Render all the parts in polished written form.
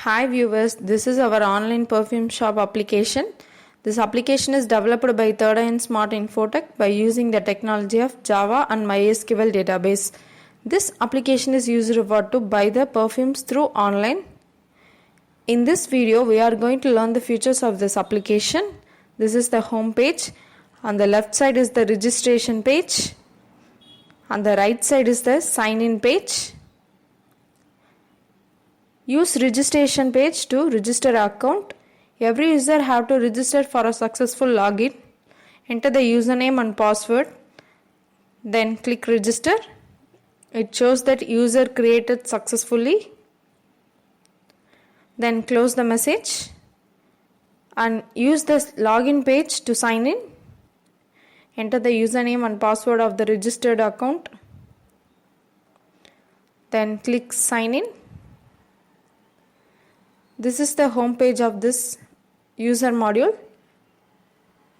Hi viewers, this is our online perfume shop application. This application is developed by Third Eye Smart Infotech by using the technology of Java and MySQL database. This application is used to buy the perfumes through online. In this video, we are going to learn the features of this application. This is the home page. On the left side is the registration page. On the right side is the sign in page. Use registration page to register account. Every user have to register for a successful login. Enter the username and password. Then click register. It shows that user created successfully. Then close the message and use the login page to sign in. Enter the username and password of the registered account. Then click sign in. This is the home page of this user module.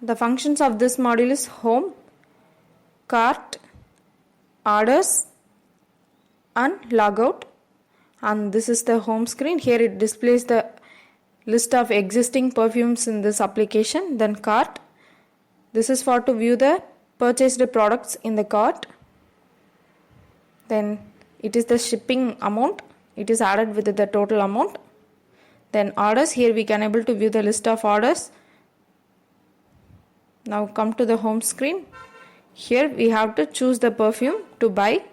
The functions of this module is home, cart, orders and logout. And this is the home screen. Here it displays the list of existing perfumes in this application. Then cart. This is for to view the purchased products in the cart. Then it is the shipping amount. It is added with the total amount. Then orders, here we can able to view the list of orders. Now come to the home screen. Here we have to choose the perfume to buy.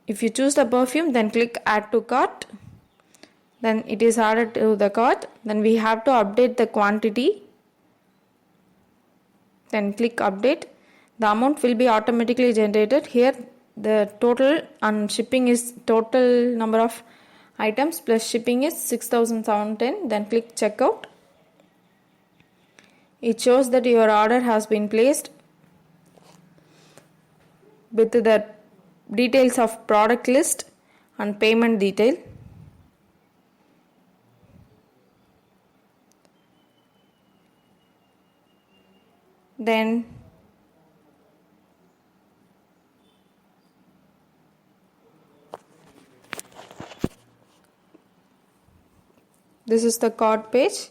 If you choose the perfume, then click add to cart. Then it is added to the cart. Then we have to update the quantity. Then click update. The amount will be automatically generated. Here the total and shipping is total number of items plus shipping is 6710. Then click checkout. It shows that your order has been placed with the details of product list and payment detail. Then this is the cart page.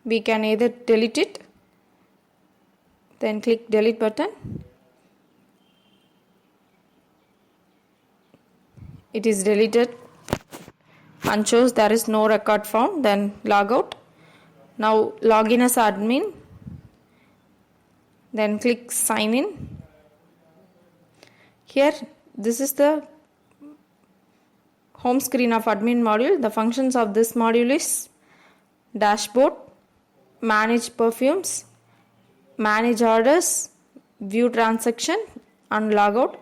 We can either delete it, then click delete button. It is deleted and shows there is no record found. Then log out. Now log in as admin. Then click sign in. Here this is the home screen of admin module. The functions of this module is dashboard, manage perfumes, manage orders, view transaction and logout.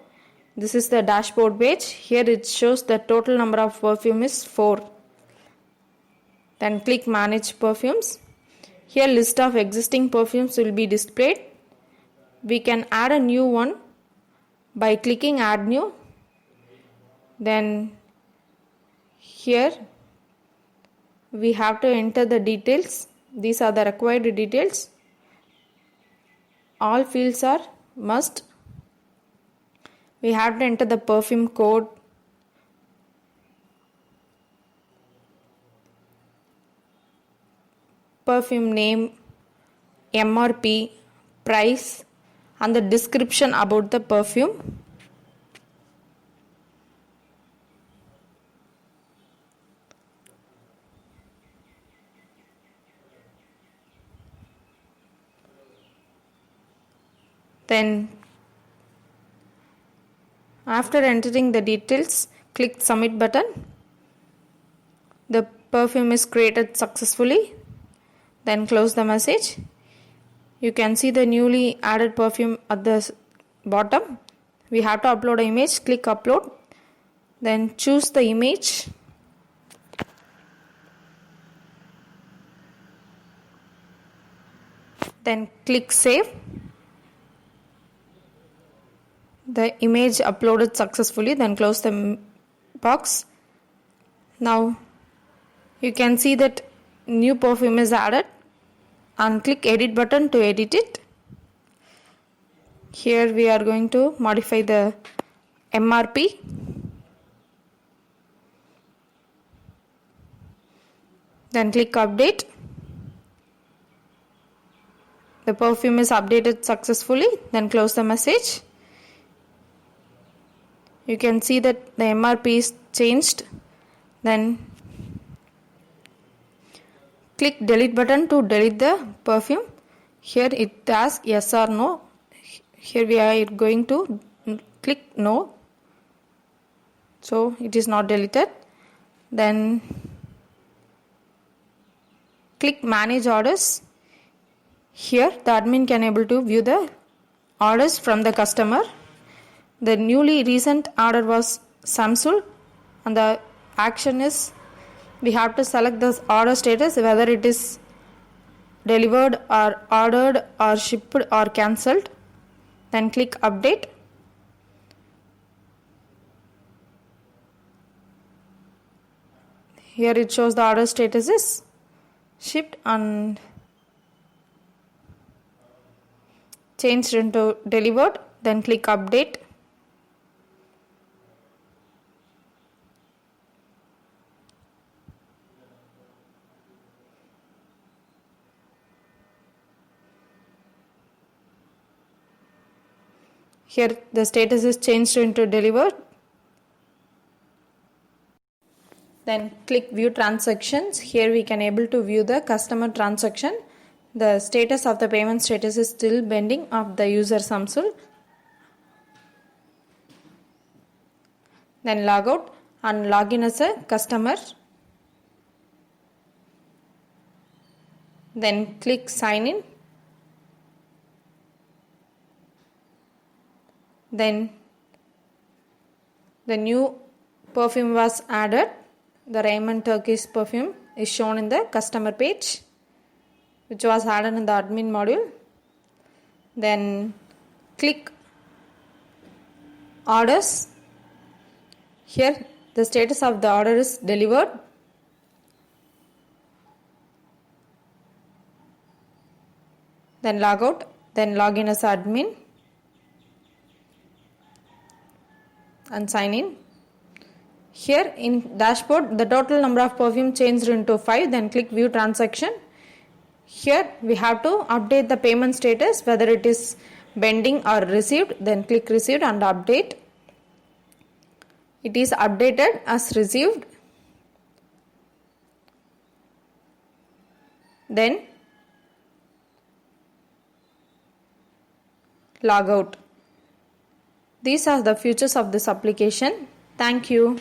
This is the dashboard page. Here it shows the total number of perfume is 4. Then click manage perfumes. Here list of existing perfumes will be displayed. We can add a new one by clicking add new. Then here we have to enter the details. These are the required details. All fields are must. We have to enter the perfume code, perfume name, MRP, price and the description about the perfume. Then after entering the details, click submit button. The perfume is created successfully. Then close the message. You can see the newly added perfume at the bottom. We have to upload an image. Click upload. Then choose the image. Then click save. The image uploaded successfully. Then close the box. Now you can see that new perfume is added and click edit button to edit it. Here we are going to modify the MRP. Then click update. The perfume is updated successfully. Then close the message. You can see that the MRP is changed. Then click delete button to delete the perfume. Here it asks yes or no. Here we are going to click no. So it is not deleted. Then click manage orders. Here the admin can able to view the orders from the customer. The newly recent order was Samsung, and the action is we have to select the order status, whether it is delivered or ordered or shipped or cancelled. Then click update. Here it shows the order status is shipped and changed into delivered. Then click update. Here the status is changed into delivered. Then click view transactions. Here we can able to view the customer transaction. The status of the payment status is still pending of the user Samsung. Then log out and log in as a customer. Then click sign in. Then the new perfume was added. The Raymond Turkish perfume is shown in the customer page, which was added in the admin module. Then click orders. Here the status of the order is delivered. Then log out. Then log in as admin and sign in. Here in dashboard, the total number of perfume changed into 5. Then click view transaction. Here we have to update the payment status, whether it is pending or received. Then click received and update. It is updated as received. Then log out. These are the features of this application. Thank you.